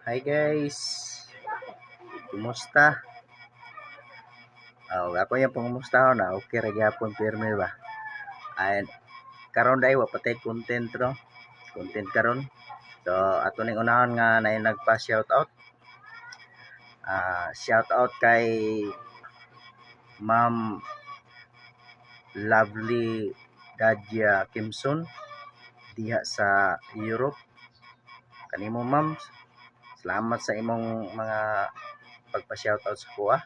Hi guys, kumusta? Ako yung pangumusta ko na okay ra gyapon pirmi ba. And karon dai wa patay content no. Content karon. So ato ning unahon nga na nagpa shout out. Shout out kay Ma'am Lovely Dadia Kimson diha sa Europe. Kanimo ma'am, salamat sa imong mga pagpa-shoutout sa kuha.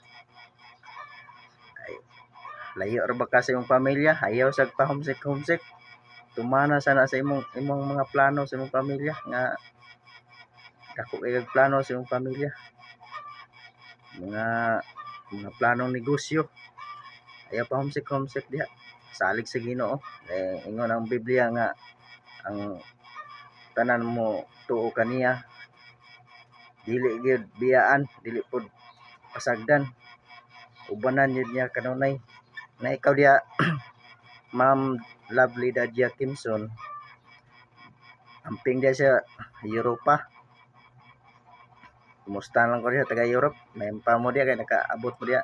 Layo ra ba ka sa imong pamilya? Ayaw sa pa-homesick. Tumana sana sa imong mga plano sa imong pamilya nga dako kay plano sa imong pamilya. Mga planong negosyo. Ayaw pa homesick diha. Salig sa Ginoo. Ingon ang Biblia nga ang tanan mo tuo kaniya dili gyud biyaan, dili pud pasagdan. Ubanan yun niya kanunay na ikaw diya Ma'am Lovely Dadia Kimson amping dia sa Europa. Kumusta lang ko diya taga Europe, may pa mo diya kay nakaabot mo diya.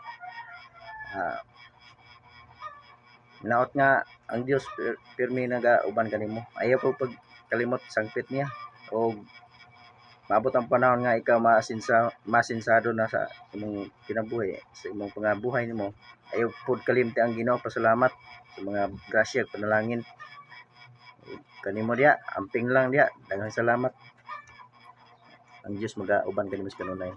Naot nga ang Dios pirmi nagauban kanimo. Ayaw po pag kalimot sangpit niya o maabot ang panahon nga ikaw masinsado na sa imong kinabuhi, sa imong pangabuhay nimo. Ayaw pud kalimti ang Ginoo, pasalamat sa mga grasya panalangin kanimo diya. Amping lang diya, daghang salamat. Ang Dios magauban kanimo sa kanunay.